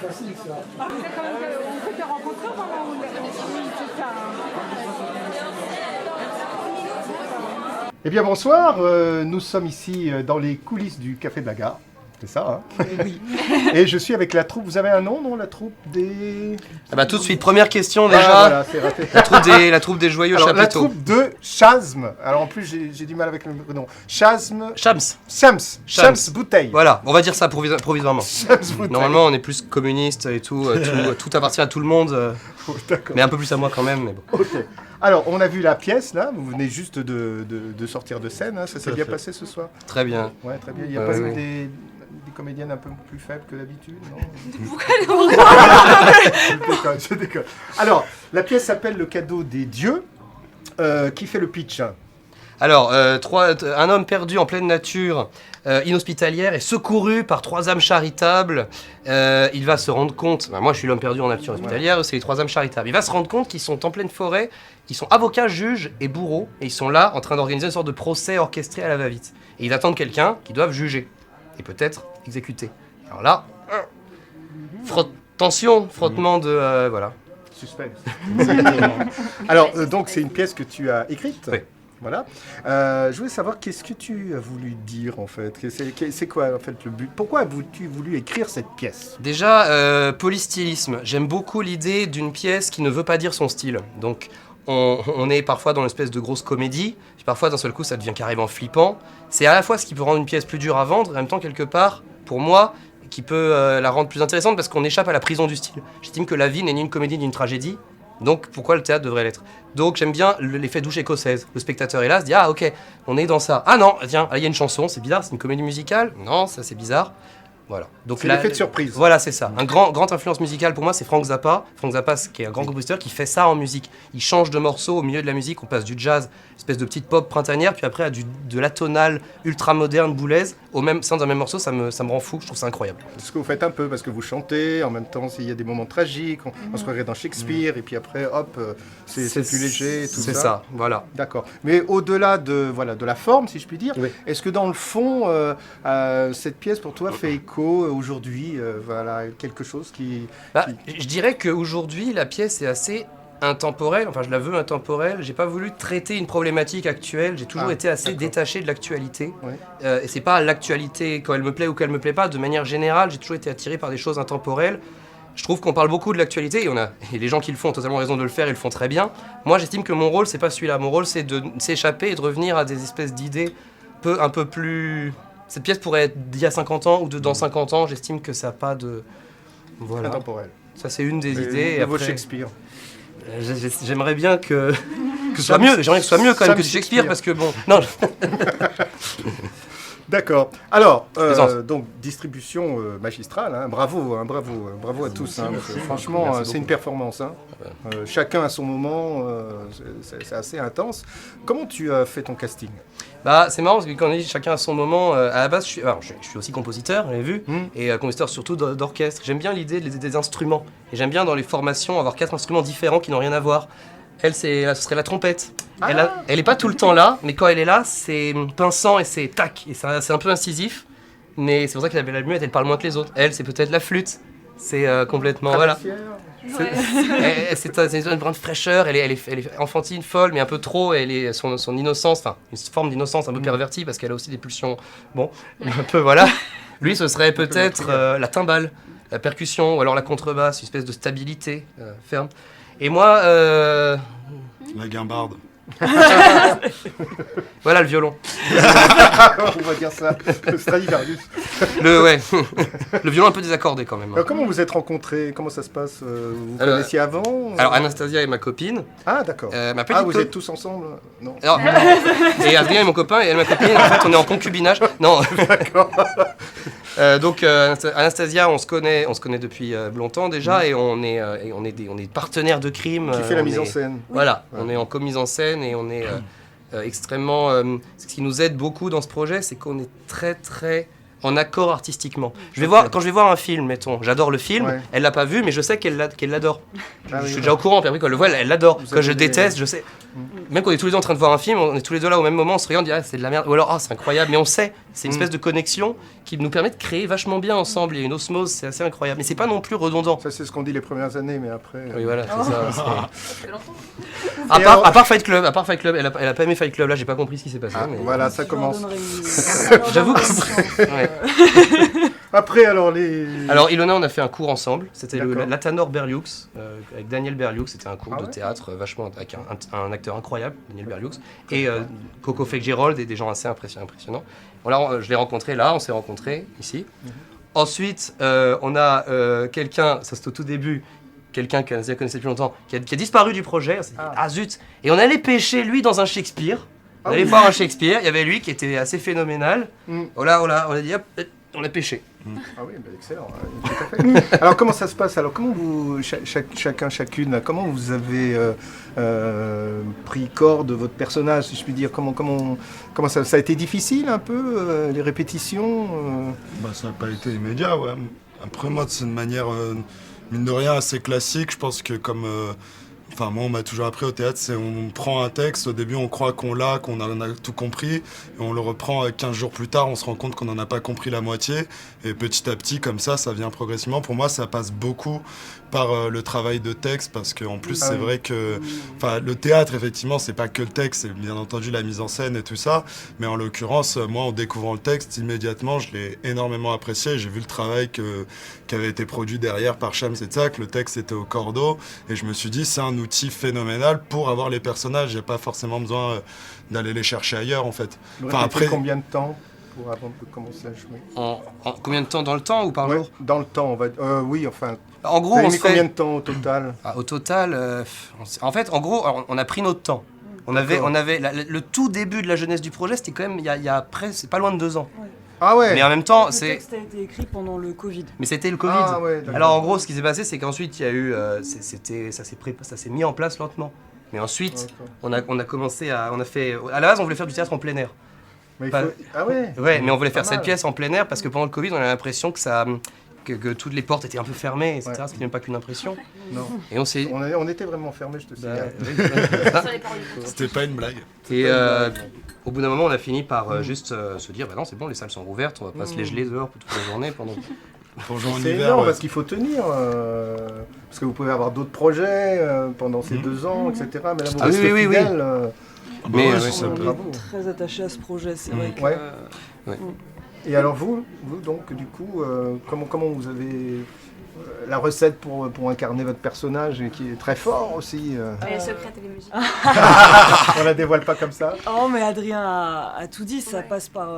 facile ça. On peut te rencontrer au moment où c'est ça. Eh bien bonsoir, nous sommes ici dans les coulisses du Café de la Gare. C'est ça, hein? Oui. Et je suis avec la troupe. Vous avez un nom, non? La troupe des... Ah bah tout de suite, première question déjà. Ah, voilà, c'est raté. La troupe des joyeux Alors, chapiteaux. la troupe de Chasm. Alors en plus, j'ai du mal avec le nom. Chasm. Shams Bouteille. Voilà, on va dire ça provisoirement. Shams Bouteille. Normalement, on est plus communiste et tout, tout appartient à tout le monde, Oh, d'accord. mais un peu plus à moi quand même. Mais bon. Ok. Alors, on a vu la pièce là. Vous venez juste de sortir de scène. Hein. Ça s'est bien passé ce soir. Très bien. Ouais, très bien. Il n'y a pas eu des comédiennes un peu plus faibles que d'habitude, non? Je déconne. Alors, la pièce s'appelle Le cadeau des dieux. Qui fait le pitch? Alors, un homme perdu en pleine nature, inhospitalière, est secouru par 3 âmes charitables. Il va se rendre compte, moi je suis l'homme perdu en nature hospitalière, c'est les 3 âmes charitables. Il va se rendre compte qu'ils sont en pleine forêt, qu'ils sont avocats, juges et bourreaux, et ils sont là en train d'organiser une sorte de procès orchestré à la va-vite. Et ils attendent quelqu'un qu'ils doivent juger, et peut-être exécuter. Alors là, tension, frottement de... voilà. Suspense. Alors, donc c'est une pièce que tu as écrite. Oui. Voilà. Je voulais savoir qu'est-ce que tu as voulu dire en fait. C'est quoi en fait le but? Pourquoi as-tu voulu écrire cette pièce? Déjà, polystylisme. J'aime beaucoup l'idée d'une pièce qui ne veut pas dire son style. Donc, on est parfois dans une espèce de grosse comédie, puis parfois d'un seul coup ça devient carrément flippant. C'est à la fois ce qui peut rendre une pièce plus dure à vendre, et en même temps quelque part, pour moi, qui peut la rendre plus intéressante parce qu'on échappe à la prison du style. J'estime que la vie n'est ni une comédie ni une tragédie. Donc pourquoi le théâtre devrait l'être? Donc j'aime bien l'effet douche écossaise. Le spectateur est là, se dit ah ok, on est dans ça. Ah non, tiens, il y a une chanson, c'est bizarre, c'est une comédie musicale. Non, ça c'est bizarre. Voilà. Donc c'est l'effet de surprise. Voilà, c'est ça. Un grand influence musicale pour moi, c'est Frank Zappa. Frank Zappa, qui est un grand compositeur, qui fait ça en musique. Il change de morceau au milieu de la musique. On passe du jazz, espèce de petite pop printanière, puis après à de l'atonal ultra moderne boulaise au même sein d'un même morceau. Ça me rend fou. Je trouve ça incroyable. C'est ce que vous faites un peu parce que vous chantez en même temps. S'il y a des moments tragiques, on se croirait dans Shakespeare et puis après hop, c'est plus léger. Tout c'est ça. Voilà. D'accord. Mais au-delà de la forme, si je puis dire, Oui. est-ce que dans le fond, cette pièce pour toi fait écho aujourd'hui, voilà, quelque chose qui... Je dirais qu'aujourd'hui, la pièce est assez intemporelle, enfin je la veux intemporelle. J'ai pas voulu traiter une problématique actuelle, j'ai toujours été assez détaché de l'actualité. Ouais. Et c'est pas l'actualité quand elle me plaît ou qu'elle me plaît pas, de manière générale, j'ai toujours été attiré par des choses intemporelles. Je trouve qu'on parle beaucoup de l'actualité, et les gens qui le font ont totalement raison de le faire, ils le font très bien. Moi j'estime que mon rôle, c'est pas celui-là, mon rôle c'est de s'échapper et de revenir à des espèces d'idées un peu plus... Cette pièce pourrait être d'il y a 50 ans ou dans 50 ans, j'estime que ça n'a pas de... Voilà. Intemporel. Ça, c'est une des idées. Nouveau après, Shakespeare. J'aimerais bien que ce soit mieux. J'aimerais que ce soit mieux quand même que du Shakespeare, parce que bon... Non. D'accord. Alors, donc distribution magistrale. Hein. Bravo à tous. Hein, franchement, c'est une performance. Hein. Chacun à son moment. C'est assez intense. Comment tu as fait ton casting? Bah, c'est marrant parce que quand on dit chacun à son moment, à la base, je suis aussi compositeur, vous l'avez vu, et compositeur surtout d'orchestre. J'aime bien l'idée des instruments. Et j'aime bien dans les formations avoir 4 instruments différents qui n'ont rien à voir. Elle, ce serait la trompette. Elle est pas tout le temps là, mais quand elle est là, c'est pinçant et c'est tac. Et c'est un peu incisif, mais c'est pour ça qu'elle avait la muette, elle parle moins que les autres. Elle, c'est peut-être la flûte. C'est complètement... Voilà. C'est une grande fraîcheur, elle est enfantine, folle, mais un peu trop. Son innocence, enfin, une forme d'innocence un peu pervertie, parce qu'elle a aussi des pulsions. Bon, un peu, voilà. Lui, ce serait peut-être la timbale, la percussion, ou alors la contrebasse, une espèce de stabilité ferme. Et moi... La guimbarde. Voilà le violon. On va dire ça. Le Stradivarius. Le violon un peu désaccordé quand même. Alors, comment vous êtes rencontrés? Comment ça se passe? Vous connaissiez avant? Alors Anastasia est ma copine. Ah d'accord. Vous êtes tous ensemble? Non. Alors, et Adrien est mon copain et elle ma copine. En fait, on est en concubinage. Non. D'accord. Donc Anastasia, on se connaît depuis longtemps déjà, et on est des partenaires de crime. Qui fait la mise en scène? Voilà, on est en co-mise en scène et on est extrêmement... ce qui nous aide beaucoup dans ce projet, c'est qu'on est très très en accord artistiquement. Quand je vais voir un film, mettons, j'adore le film, elle l'a pas vu, mais je sais qu'elle l'adore. Je suis déjà au courant, puis après quand elle le voit, elle l'adore. Quand je déteste, je sais. Même quand on est tous les deux en train de voir un film, on est tous les deux là au même moment, on se regarde, on dit ah, c'est de la merde, ou alors ah, c'est incroyable, mais on sait. C'est une espèce de connexion qui nous permet de créer vachement bien ensemble. Il y a une osmose, c'est assez incroyable. Mais c'est pas non plus redondant. Ça, c'est ce qu'on dit les premières années, mais après... Oui, voilà, c'est ça. À part Fight Club, elle a pas aimé Fight Club, là, j'ai pas compris ce qui s'est passé. Ah, mais... Voilà, ça commence. J'avoue que... Après, alors, les... Alors, Ilona, on a fait un cours ensemble. C'était le D'accord. Latanor Berlioux, avec Daniel Berlioux. C'était un cours Ah de ouais théâtre vachement avec un acteur incroyable, Daniel Berlioux, et Coco Fitzgerald, et des gens assez impressionnants. Voilà, je l'ai rencontré là, on s'est rencontrés ici. Ensuite, on a quelqu'un, ça c'était au tout début, quelqu'un qu'on connaissait depuis longtemps, qui a disparu du projet. On s'est dit, ah zut! Et on allait pêcher lui dans un Shakespeare. On allait voir un Shakespeare, il y avait lui qui était assez phénoménal. Oh là, on a dit, hop, on l'a pêché. Ah oui, bah excellent. Tout à fait. Alors comment ça se passe? Alors comment vous, chacune, comment vous avez pris corps de votre personnage, si je puis dire? Comment ça a été difficile un peu, les répétitions Ça n'a pas été immédiat, ouais. Après moi, c'est une manière, mine de rien, assez classique. Je pense que comme... moi, on m'a toujours appris au théâtre, c'est on prend un texte, au début on croit qu'on l'a, qu'on en a tout compris, et on le reprend 15 jours plus tard, on se rend compte qu'on n'en a pas compris la moitié, et petit à petit, comme ça vient progressivement. Pour moi, ça passe beaucoup par le travail de texte, parce qu'en plus, c'est vrai que le théâtre, effectivement, c'est pas que le texte, c'est bien entendu la mise en scène et tout ça, mais en l'occurrence, moi, en découvrant le texte, immédiatement, je l'ai énormément apprécié, j'ai vu le travail qui avait été produit derrière par Shams et Tsak, le texte était au cordeau, et je me suis dit, c'est un outil phénoménal pour avoir les personnages, j'ai pas forcément besoin d'aller les chercher ailleurs, en fait. Après combien de temps avant de commencer à jouer? En combien de temps? Dans le temps ou par jour? Dans le temps, on va oui, enfin... En gros, on combien de temps au total? Au total, en fait, en gros, on a pris notre temps. On avait le tout début de la jeunesse du projet, c'était quand même il y a c'est pas loin de 2 ans. Ouais. Ah ouais. Mais en même temps, Le texte a été écrit pendant le Covid. Mais c'était le Covid. Ah ouais, alors en gros, ce qui s'est passé, c'est qu'ensuite il y a eu, ça s'est mis en place lentement. Mais ensuite, on a commencé à la base, on voulait faire du théâtre en plein air. Mais Ah ouais. Ouais, mais on voulait faire cette pièce en plein air parce que pendant le Covid, on a l'impression que toutes les portes étaient un peu fermées, etc. C'était même pas qu'une impression. Non. Et on était vraiment fermés, je te signale. C'était pas une blague. Et au bout d'un moment, on a fini par juste se dire, bah non, c'est bon, les salles sont rouvertes, on va pas se les geler dehors toute la journée pendant... Pour jouer en C'est hiver, énorme parce qu'il faut tenir, parce que vous pouvez avoir d'autres projets pendant ces 2 ans, etc. Mais là, vous restez fidèle. Mais on est très attaché à ce projet, c'est vrai que... Ouais. Et alors vous donc du coup, comment vous avez la recette pour incarner votre personnage et qui est très fort aussi Elle est secrète, elle est magique. On la dévoile pas comme ça. Oh mais Adrien a tout dit, ça passe par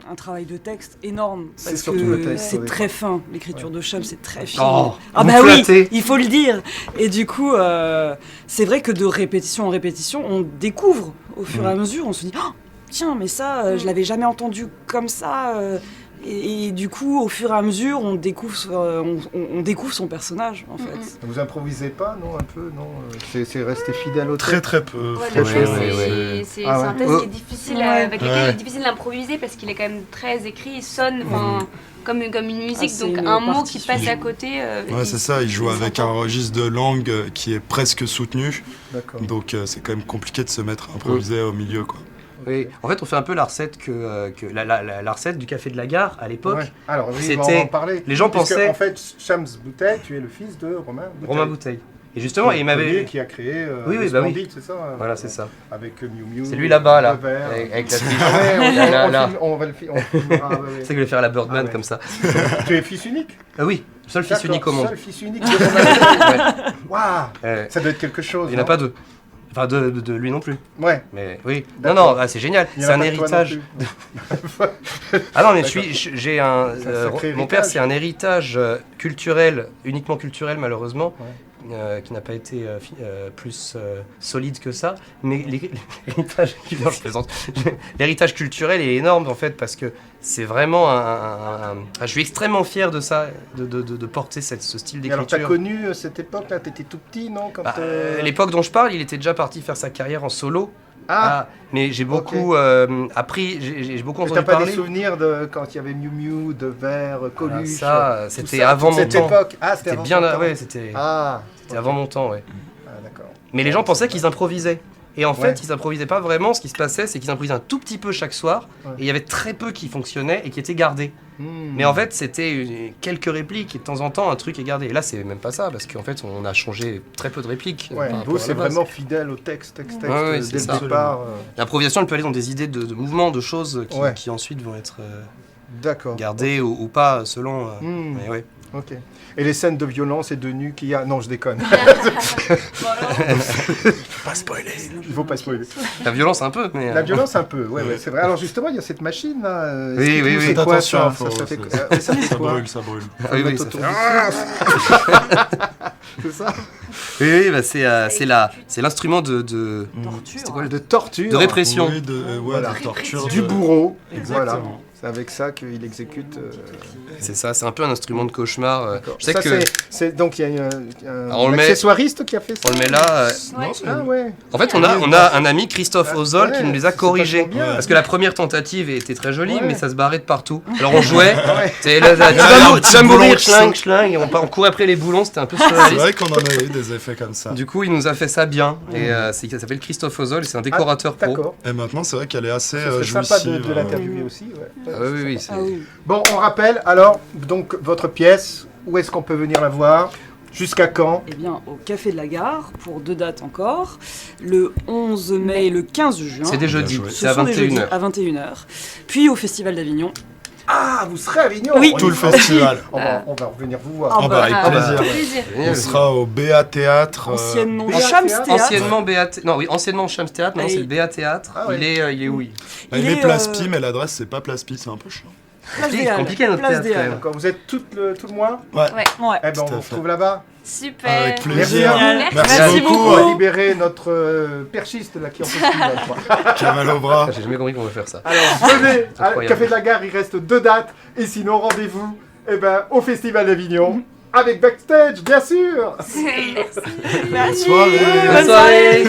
un travail de texte énorme. C'est surtout le texte. C'est très fin, l'écriture de Shams, c'est très fin. Oh, ah bah oui, il faut le dire. Et du coup, c'est vrai que de répétition en répétition, on découvre au fur et à mesure, on se dit oh, tiens, mais ça, je l'avais jamais entendu comme ça. Et du coup, au fur et à mesure, on découvre son personnage, en fait. Vous improvisez pas, non, un peu, non c'est resté fidèle au Très texte. très peu. C'est un texte qui est difficile, avec lequel il est difficile d'improviser parce qu'il est quand même très écrit, il sonne comme une musique, donc un mot qui passe à côté. Ouais, c'est ça, il joue avec un registre de langue qui est presque soutenu. D'accord. Donc c'est quand même compliqué de se mettre à improviser au milieu, quoi. Oui, en fait, on fait un peu la recette la recette du café de la gare à l'époque. Ouais. Alors, oui, c'était on va en parler. les gens pensaient en fait, Shams Bouteille, tu es le fils de Romain Bouteille. Et justement, il m'avait qui a créé Splendide, c'est ça. Voilà, c'est ça. Avec Miu Miu. C'est lui là-bas là, Verre. avec la fille. On va le filmer. C'est qu'il voulait faire la Birdman comme ça. Tu es fils unique? Oui, seul fils unique au monde. Seul fils unique de Romain. Waouh, ça doit être quelque chose. Il n'y en a pas 2. Enfin, de lui non plus. Ouais. Mais oui. Non, c'est génial. C'est un héritage. Ah non, mais j'ai un. Mon père, c'est un héritage culturel, uniquement culturel malheureusement, qui n'a pas été plus solide que ça. Mais l'héritage, non, je plaisante. L'héritage culturel est énorme en fait parce que c'est vraiment je suis extrêmement fier de ça, de porter ce style d'écriture. Alors, tu as connu cette époque-là, tu étais tout petit, non L'époque dont je parle, il était déjà parti faire sa carrière en solo. Mais j'ai beaucoup appris, j'ai beaucoup entendu parler. T'as pas des souvenirs de quand il y avait Miu Miu, de Verre, Coluche? Ça, c'était avant mon temps. Cette époque. C'était bien, ouais, c'était avant mon temps, ouais. D'accord. Mais les gens pensaient qu'ils improvisaient. Et en fait, ils improvisaient pas vraiment. Ce qui se passait, c'est qu'ils improvisaient un tout petit peu chaque soir. Et il y avait très peu qui fonctionnaient et qui étaient gardés. Mais en fait, c'était quelques répliques et de temps en temps, un truc est gardé. Et là, c'est même pas ça, parce qu'en fait, on a changé très peu de répliques. Vous, c'est vraiment fidèle au texte dès le départ. L'improvisation, elle peut aller dans des idées de mouvements, de choses qui ensuite vont être gardées ou pas, selon... Mais ouais. Ok. Et les scènes de violence et de nu qu'il y a... Non, je déconne. Faut pas spoiler. Il faut pas spoiler. La violence un peu, mais... La violence un peu, ouais, c'est vrai. Alors justement, il y a cette machine là. Oui. C'est quoi ça? Ça fait brûle. Ah oui, ça fait... C'est ça? Oui, bah c'est l'instrument de torture. De répression. Oui, de torture. Du bourreau. Exactement. Voilà. C'est avec ça qu'il exécute. C'est ça, c'est un peu un instrument de cauchemar. Je sais ça, que donc il y a un accessoiriste qui a fait ça. On le met là. En fait, on a un ami, Christophe Ozol, qui nous les a corrigés. Parce que la première tentative était très jolie, mais ça se barrait de partout. Alors on jouait. Tu vas mourir, schling. On courait après les boulons, c'était un peu surréaliste. C'est vrai qu'on en a eu des effets comme ça. Du coup, il nous a fait ça bien. Et ça s'appelle Christophe Ozol, c'est un décorateur pro. Et maintenant, c'est vrai qu'elle est assez jouissive. C'est sympa de l'interviewer aussi. Oui. Bon, on rappelle alors, donc votre pièce, où est-ce qu'on peut venir la voir? Jusqu'à quand? Eh bien, au Café de la Gare, pour 2 dates encore, le 11 mai et le 15 juin. C'est des jeudis, c'est à 21h. Puis au Festival d'Avignon. Ah, vous serez à Avignon? Oui. Tout le festival. On va revenir vous voir. Avec plaisir. On sera au BA Théâtre. Anciennement Chams Théâtre. Anciennement Chams Théâtre, maintenant c'est le BA Théâtre. Il est où? Il est Place Pi, mais l'adresse c'est pas Place Pi, c'est un peu chiant. C'est compliqué notre théâtre quand même. Vous êtes tout le mois? Ouais. Eh ben on vous retrouve là-bas. Super. Avec plaisir. Merci beaucoup. On va libérer notre perchiste là qui en peut plus. Qui a mal au bras. J'ai jamais compris qu'on va faire ça. Alors venez à Café de la Gare, il reste 2 dates. Et sinon rendez-vous au Festival d'Avignon. Avec Backstage, bien sûr. Merci. Merci. Bonne soirée. Bonne soirée.